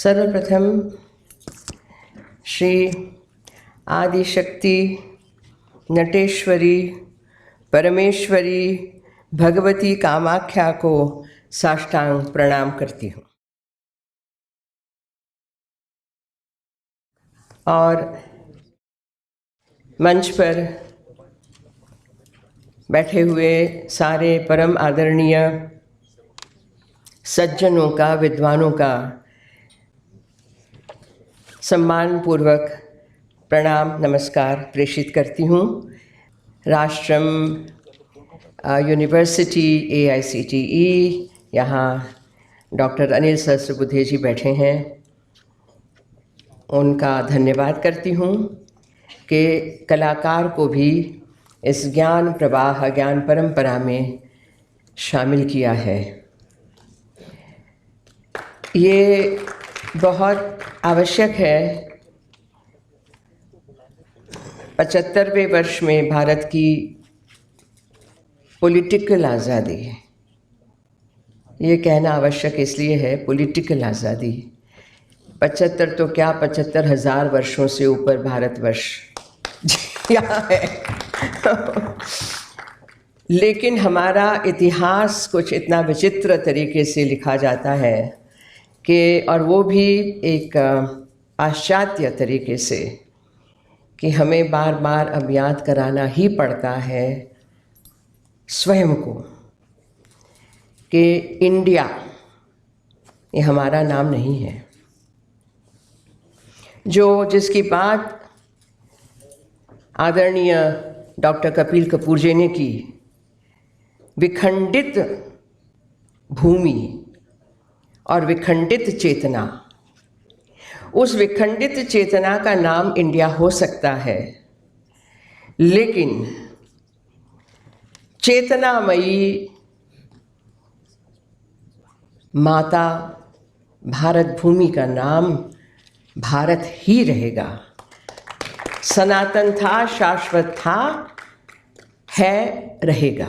सर्वप्रथम श्री आदिशक्ति नटेश्वरी परमेश्वरी भगवती कामाख्या को साष्टांग प्रणाम करती हूँ और मंच पर बैठे हुए सारे परम आदरणीय सज्जनों का, विद्वानों का सम्मानपूर्वक प्रणाम नमस्कार प्रेषित करती हूँ। राष्ट्रम यूनिवर्सिटी AICTE, यहाँ डॉक्टर अनिल सहस्रबुद्धे जी बैठे हैं, उनका धन्यवाद करती हूँ कि कलाकार को भी इस ज्ञान प्रवाह, ज्ञान परंपरा में शामिल किया है। ये बहुत आवश्यक है। 75वें वर्ष में भारत की पॉलिटिकल आज़ादी, ये कहना आवश्यक इसलिए है, पॉलिटिकल आज़ादी 75 तो क्या 75,000 वर्षों से ऊपर भारतवर्ष यहाँ है लेकिन हमारा इतिहास कुछ इतना विचित्र तरीके से लिखा जाता है कि, और वो भी एक पाश्चात्य तरीके से, कि हमें बार बार अब याद कराना ही पड़ता है स्वयं को कि इंडिया ये हमारा नाम नहीं है। जिसकी बात आदरणीय डॉक्टर कपिल कपूर जी ने की, विखंडित भूमि और विखंडित चेतना, उस विखंडित चेतना का नाम इंडिया हो सकता है, लेकिन चेतनामयी माता भारत भूमि का नाम भारत ही रहेगा। सनातन था, शाश्वत था, है, रहेगा।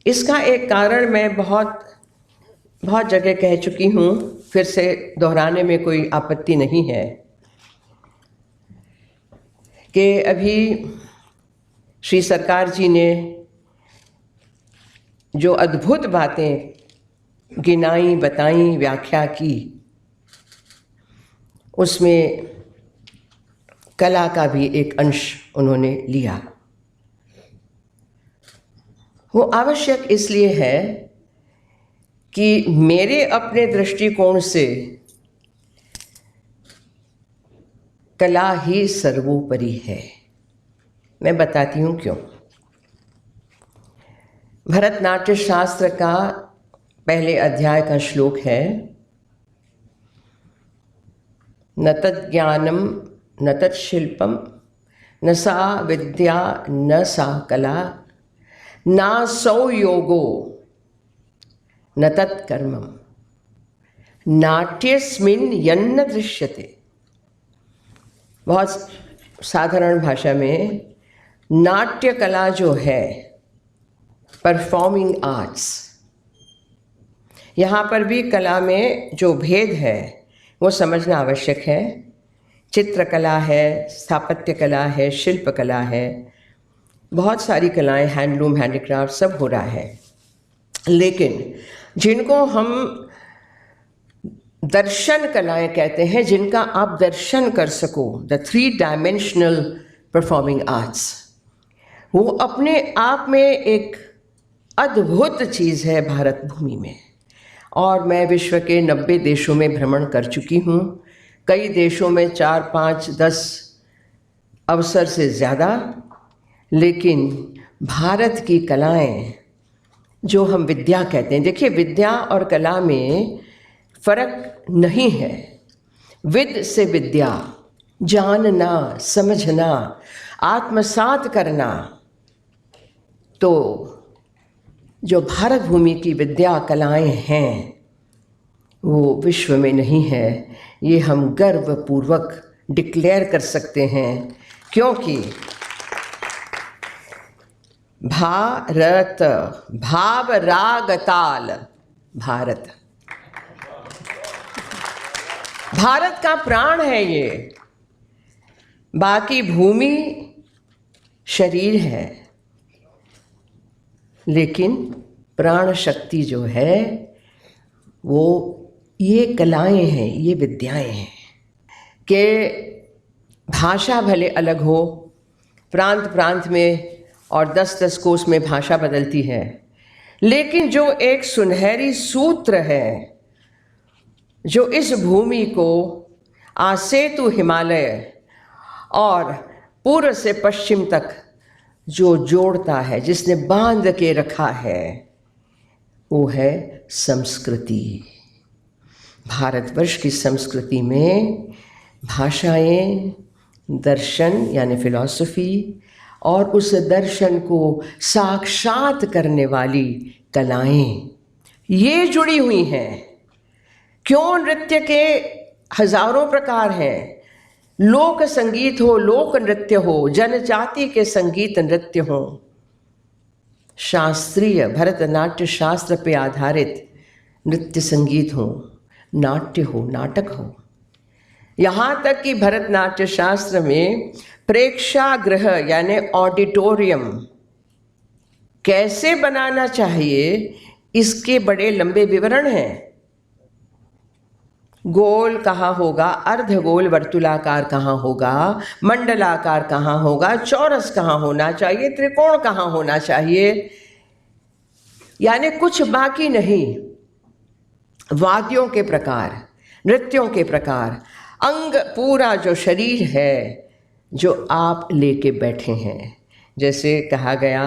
इसका एक कारण मैं बहुत जगह कह चुकी हूँ, फिर से दोहराने में कोई आपत्ति नहीं है, कि अभी श्री सरकार जी ने जो अद्भुत बातें गिनाई, बताई, व्याख्या की, उसमें कला का भी एक अंश उन्होंने लिया। वो आवश्यक इसलिए है कि मेरे अपने दृष्टिकोण से कला ही सर्वोपरि है। मैं बताती हूँ क्यों। भरतनाट्य शास्त्र का पहले अध्याय का श्लोक है, न तज्ज्ञानम न तत्शिल्पम न सा विद्या न सा कला ना सौ योगो न तत्कर्मम नाट्यस्मिन् यन्न दृश्यते। बहुत साधारण भाषा में नाट्य कला जो है, परफॉर्मिंग आर्ट्स, यहाँ पर भी कला में जो भेद है वो समझना आवश्यक है। चित्रकला है, स्थापत्य कला है, शिल्प कला है, बहुत सारी कलाएं, हैंडलूम, हैंडीक्राफ्ट सब हो रहा है, लेकिन जिनको हम दर्शन कलाएं कहते हैं, जिनका आप दर्शन कर सको, द 3 डायमेंशनल परफॉर्मिंग आर्ट्स, वो अपने आप में एक अद्भुत चीज़ है भारत भूमि में। और मैं विश्व के 90 देशों में भ्रमण कर चुकी हूँ, कई देशों में 4, 5, 10 अवसर से ज़्यादा, लेकिन भारत की कलाएं जो हम विद्या कहते हैं, देखिए विद्या और कला में फर्क नहीं है। विद से विद्या, जानना, समझना, आत्मसात करना, तो जो भारत भूमि की विद्या कलाएं हैं वो विश्व में नहीं है। ये हम गर्वपूर्वक डिक्लेयर कर सकते हैं, क्योंकि भारत, भाव राग ताल, भारत, भारत का प्राण है ये, बाकी भूमि शरीर है, लेकिन प्राण शक्ति जो है वो ये कलाएं हैं, ये विद्याएं हैं कि भाषा भले अलग हो, प्रांत प्रांत में और 10-10 कोस में भाषा बदलती है, लेकिन जो एक सुनहरी सूत्र है जो इस भूमि को आसेतु हिमालय और पूर्व से पश्चिम तक जो जोड़ता है, जिसने बांध के रखा है, वो है संस्कृति। भारतवर्ष की संस्कृति में भाषाएं, दर्शन यानी फिलॉसफी और उस दर्शन को साक्षात करने वाली कलाएं ये जुड़ी हुई हैं। क्यों नृत्य के हजारों प्रकार हैं, लोक संगीत हो, लोक नृत्य हो, जनजाति के संगीत नृत्य हो, शास्त्रीय भरतनाट्य शास्त्र पे आधारित नृत्य संगीत हो, नाट्य हो, नाटक हो, यहाँ तक कि भरतनाट्य शास्त्र में प्रेक्षागृह यानी ऑडिटोरियम कैसे बनाना चाहिए इसके बड़े लंबे विवरण हैं। गोल कहाँ होगा, अर्धगोल वर्तुलाकार कहाँ होगा, मंडलाकार कहाँ होगा, चौरस कहाँ होना चाहिए, त्रिकोण कहाँ होना चाहिए, यानी कुछ बाकी नहीं। वाद्यों के प्रकार, नृत्यों के प्रकार, अंग पूरा जो शरीर है जो आप लेके बैठे हैं। जैसे कहा गया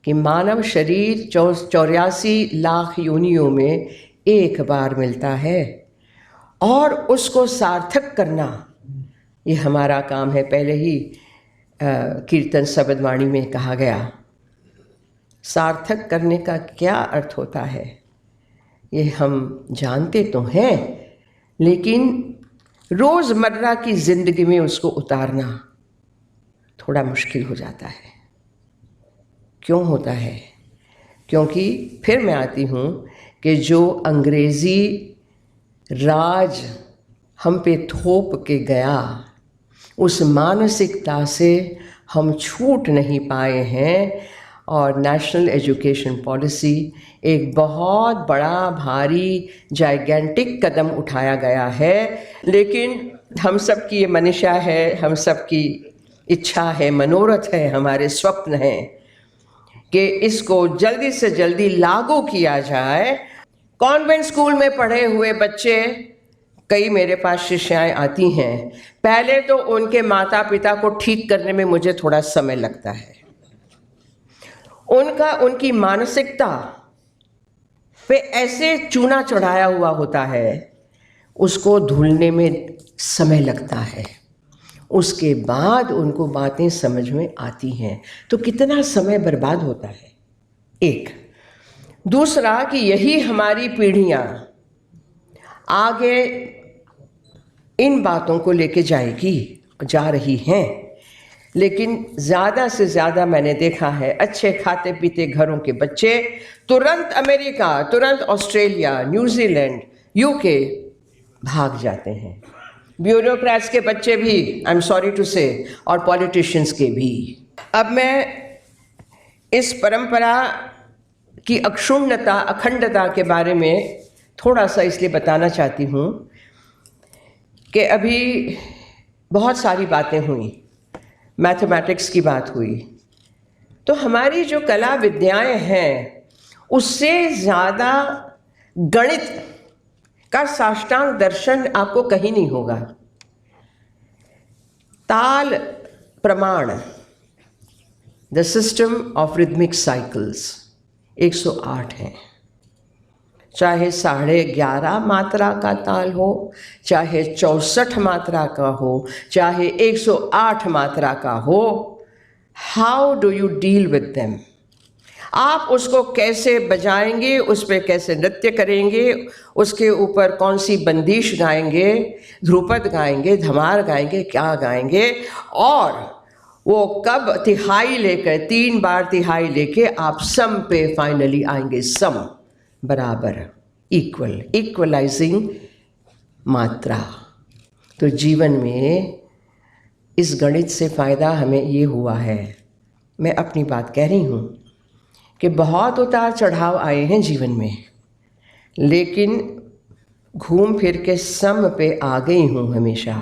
कि मानव शरीर 84 लाख योनियों में एक बार मिलता है और उसको सार्थक करना ये हमारा काम है। पहले ही कीर्तन शब्दवाणी में कहा गया, सार्थक करने का क्या अर्थ होता है ये हम जानते तो हैं, लेकिन रोज़मर्रा की ज़िंदगी में उसको उतारना थोड़ा मुश्किल हो जाता है। क्यों होता है? क्योंकि फिर मैं आती हूँ कि जो अंग्रेज़ी राज हम पे थोप के गया, उस मानसिकता से हम छूट नहीं पाए हैं और नेशनल एजुकेशन पॉलिसी एक बहुत बड़ा भारी जाइगेंटिक कदम उठाया गया है। लेकिन हम सब की ये मनीषा है, हम सब की इच्छा है, मनोरथ है, हमारे स्वप्न हैं कि इसको जल्दी से जल्दी लागू किया जाए। कॉन्वेंट स्कूल में पढ़े हुए बच्चे, कई मेरे पास शिष्याएं आती हैं, पहले तो उनके माता पिता को ठीक करने में मुझे थोड़ा समय लगता है। उनकी मानसिकता पे ऐसे चूना चढ़ाया हुआ होता है, उसको धुलने में समय लगता है, उसके बाद उनको बातें समझ में आती हैं। तो कितना समय बर्बाद होता है। एक दूसरा कि यही हमारी पीढ़ियां आगे इन बातों को लेके जा रही हैं, लेकिन ज़्यादा से ज़्यादा मैंने देखा है अच्छे खाते पीते घरों के बच्चे तुरंत अमेरिका, तुरंत ऑस्ट्रेलिया, न्यूजीलैंड, यूके भाग जाते हैं। ब्यूरोक्रेट्स के बच्चे भी, आई एम सॉरी टू से, और पॉलिटिशियंस के भी। अब मैं इस परंपरा की अक्षुण्णता, अखंडता के बारे में थोड़ा सा इसलिए बताना चाहती हूँ कि अभी बहुत सारी बातें हुई, मैथमेटिक्स की बात हुई, तो हमारी जो कला विद्याएं हैं उससे ज़्यादा गणित का साष्टांग दर्शन आपको कहीं नहीं होगा। ताल प्रमाण, the system of rhythmic cycles 108 हैं, चाहे 11.5 मात्रा का ताल हो, चाहे 64 मात्रा का हो, चाहे 108 मात्रा का हो। How do you deal with them? आप उसको कैसे बजाएंगे, उस पर कैसे नृत्य करेंगे, उसके ऊपर कौन सी बंदिश गाएंगे, ध्रुपद गाएंगे, धमार गाएंगे, क्या गाएंगे, और वो कब तिहाई लेकर, 3 बार तिहाई लेके आप सम पे फाइनली आएंगे। सम बराबर, इक्वल, इक्वलाइजिंग मात्रा। तो जीवन में इस गणित से फ़ायदा हमें ये हुआ है, मैं अपनी बात कह रही हूँ, कि बहुत उतार चढ़ाव आए हैं जीवन में, लेकिन घूम फिर के सम पे आ गई हूँ हमेशा,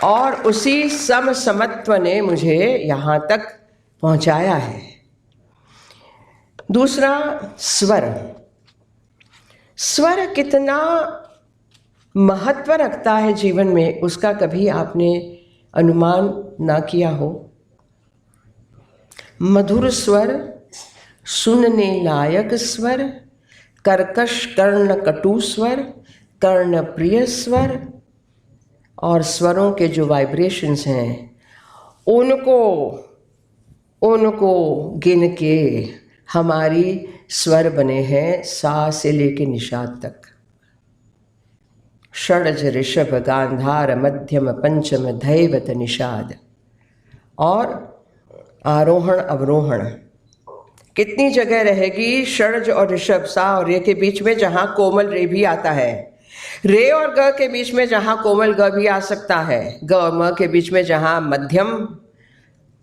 और उसी समत्व ने मुझे यहाँ तक पहुँचाया है। दूसरा, स्वर कितना महत्व रखता है जीवन में, उसका कभी आपने अनुमान ना किया हो। मधुर स्वर, सुनने लायक स्वर, कर्कश कर्ण कटु स्वर, कर्ण प्रिय स्वर, और स्वरों के जो वाइब्रेशंस हैं उनको गिन के हमारी स्वर बने हैं सा से लेके निषाद तक। षडज ऋषभ गांधार मध्यम पंचम धैवत निषाद, और आरोहण अवरोहण कितनी जगह रहेगी षडज और ऋषभ, सा और रे के बीच में, जहाँ कोमल रे भी आता है, रे और ग के बीच में जहाँ कोमल ग भी आ सकता है, ग और म के बीच में जहाँ मध्यम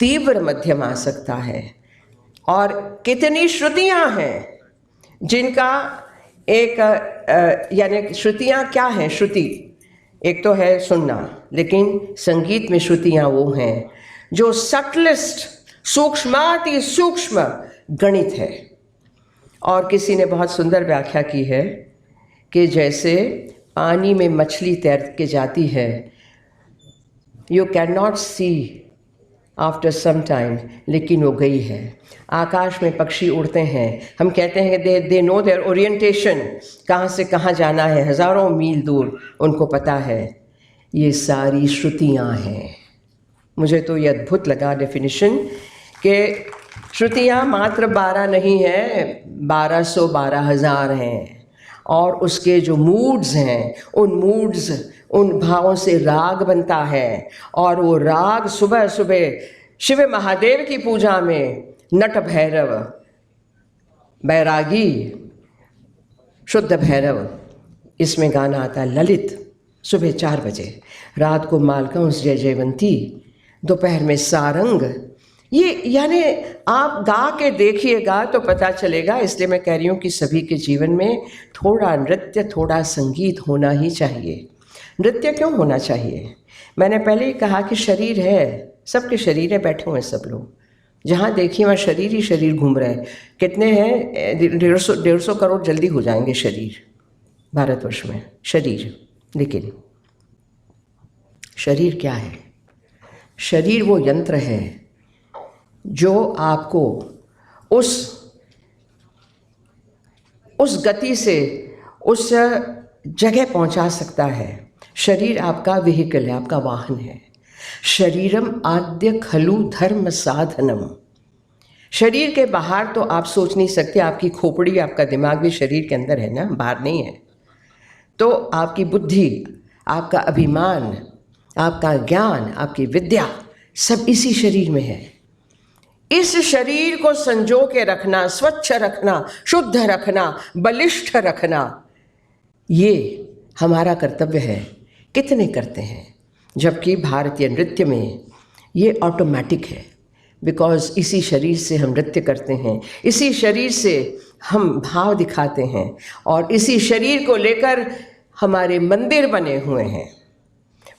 तीव्र मध्यम आ सकता है। और कितनी श्रुतियाँ हैं जिनका एक यानी श्रुतियाँ क्या हैं? श्रुति एक तो है सुनना, लेकिन संगीत में श्रुतियाँ वो हैं जो सटलिस्ट, सूक्ष्माति सूक्ष्म गणित है। और किसी ने बहुत सुंदर व्याख्या की है कि जैसे पानी में मछली तैर के जाती है, you can not see after some time, लेकिन वो गई है। आकाश में पक्षी उड़ते हैं, हम कहते हैं कि दे नो देयर ओरिएंटेशन, कहाँ से कहाँ जाना है, हज़ारों मील दूर उनको पता है। ये सारी श्रुतियाँ हैं। मुझे तो ये अद्भुत लगा डेफिनेशन कि श्रुतियाँ मात्र 12 नहीं है, 1200 12,000 हैं। और उसके जो मूड्स हैं, उन भावों से राग बनता है, और वो राग सुबह सुबह शिव महादेव की पूजा में नट भैरव, बैरागी, शुद्ध भैरव, इसमें गाना आता है ललित सुबह 4 बजे, रात को मालकंस जय जयवंती, दोपहर में सारंग। ये यानी आप गा के देखिएगा तो पता चलेगा। इसलिए मैं कह रही हूँ कि सभी के जीवन में थोड़ा नृत्य, थोड़ा संगीत होना ही चाहिए। नृत्य क्यों होना चाहिए? मैंने पहले ही कहा कि शरीर है, सबके शरीर है, बैठे हुए हैं सब लोग, जहाँ देखिए वहाँ शरीर ही शरीर घूम रहे हैं। कितने हैं? 150 करोड़ जल्दी हो जाएंगे शरीर भारतवर्ष में, शरीर। लेकिन शरीर क्या है? शरीर वो यंत्र है जो आपको उस गति से उस जगह पहुंचा सकता है। शरीर आपका व्हीकल है, आपका वाहन है। शरीरम आद्य खलु धर्म साधनम। शरीर के बाहर तो आप सोच नहीं सकते, आपकी खोपड़ी, आपका दिमाग भी शरीर के अंदर है ना, बाहर नहीं है। तो आपकी बुद्धि, आपका अभिमान, आपका ज्ञान, आपकी विद्या, सब इसी शरीर में है। इस शरीर को संजो के रखना, स्वच्छ रखना, शुद्ध रखना, बलिष्ठ रखना, ये हमारा कर्तव्य है। कितने करते हैं? जबकि भारतीय नृत्य में ये ऑटोमेटिक है, बिकॉज इसी शरीर से हम नृत्य करते हैं, इसी शरीर से हम भाव दिखाते हैं, और इसी शरीर को लेकर हमारे मंदिर बने हुए हैं।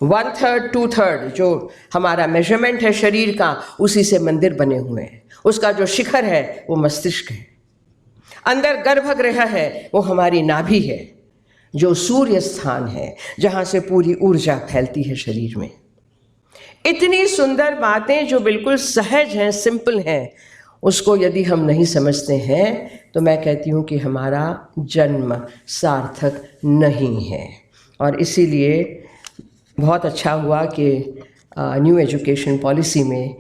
1/3 2/3 जो हमारा मेजरमेंट है शरीर का, उसी से मंदिर बने हुए हैं। उसका जो शिखर है वो मस्तिष्क है। अंदर गर्भगृह है, वो हमारी नाभि है, जो सूर्य स्थान है, जहाँ से पूरी ऊर्जा फैलती है शरीर में। इतनी सुंदर बातें जो बिल्कुल सहज हैं, सिंपल हैं, उसको यदि हम नहीं समझते हैं तो मैं कहती हूँ कि हमारा जन्म सार्थक नहीं है। और इसीलिए बहुत अच्छा हुआ कि न्यू एजुकेशन पॉलिसी में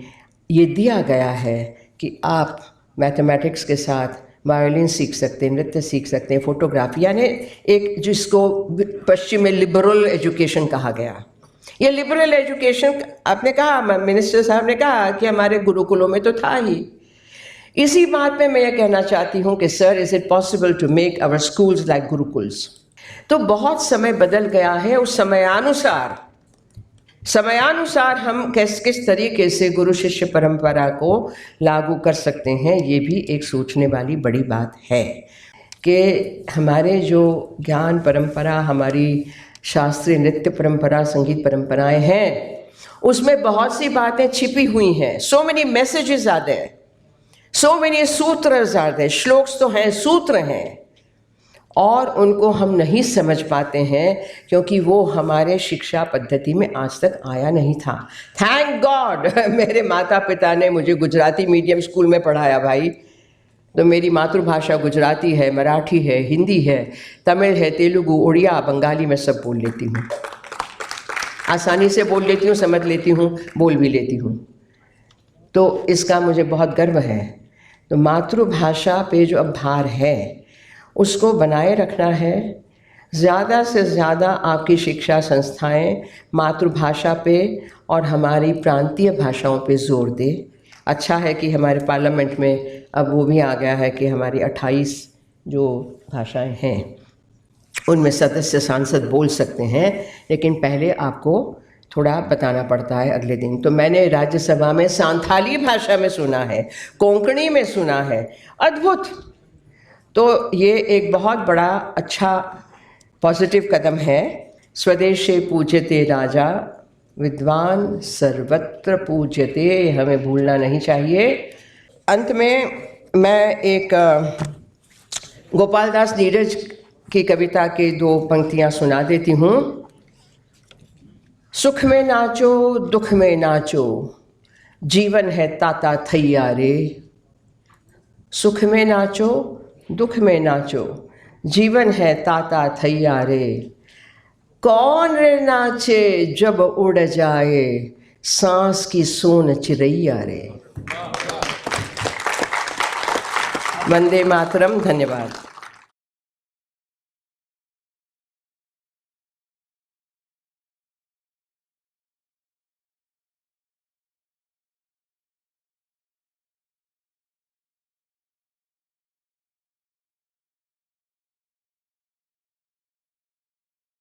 ये दिया गया है कि आप मैथमेटिक्स के साथ वायोलिन सीख सकते हैं, नृत्य सीख सकते हैं, फोटोग्राफी, यानी एक जिसको पश्चिम में लिबरल एजुकेशन कहा गया। ये लिबरल एजुकेशन आपने कहा, मिनिस्टर साहब ने कहा कि हमारे गुरुकुलों में तो था ही। इसी बात पे मैं ये कहना चाहती हूँ कि sir, is it possible to make our schools like gurukuls? तो बहुत समय बदल गया है। उस समयानुसार हम किस तरीके से गुरु शिष्य परंपरा को लागू कर सकते हैं, ये भी एक सोचने वाली बड़ी बात है कि हमारे जो ज्ञान परंपरा, हमारी शास्त्रीय नृत्य परंपरा, संगीत परंपराएं हैं, उसमें बहुत सी बातें छिपी हुई हैं। So many messages are there, so many sutras are there. Shlokas तो हैं, सूत्र हैं, और उनको हम नहीं समझ पाते हैं क्योंकि वो हमारे शिक्षा पद्धति में आज तक आया नहीं था। थैंक गॉड मेरे माता पिता ने मुझे गुजराती मीडियम स्कूल में पढ़ाया भाई, तो मेरी मातृभाषा गुजराती है, मराठी है, हिंदी है, तमिल है, तेलुगु, उड़िया, बंगाली मैं सब बोल लेती हूँ, आसानी से बोल लेती हूँ, समझ लेती हूँ, बोल भी लेती हूँ। तो इसका मुझे बहुत गर्व है। तो मातृभाषा पे जो अब भार है उसको बनाए रखना है। ज़्यादा से ज़्यादा आपकी शिक्षा संस्थाएं मातृभाषा पे और हमारी प्रांतीय भाषाओं पे जोर दे। अच्छा है कि हमारे पार्लियामेंट में अब वो भी आ गया है कि हमारी 28 जो भाषाएं हैं उनमें सदस्य सांसद बोल सकते हैं, लेकिन पहले आपको थोड़ा बताना पड़ता है अगले दिन। तो मैंने राज्यसभा में सांथाली भाषा में सुना है, कोंकणी में सुना है, अद्भुत। तो ये एक बहुत बड़ा अच्छा पॉजिटिव कदम है। स्वदेशे पूज्यते राजा, विद्वान सर्वत्र पूज्यते, हमें भूलना नहीं चाहिए। अंत में मैं एक गोपाल दास नीरज की कविता की 2 पंक्तियां सुना देती हूँ। सुख में नाचो दुख में नाचो, जीवन है ताता थैया रे। सुख में नाचो दुख में नाचो, जीवन है ताता थैया रे। कौन रे नाचे जब उड़ जाए, सांस की सोन चिरैया रे। वंदे मातरम। धन्यवाद।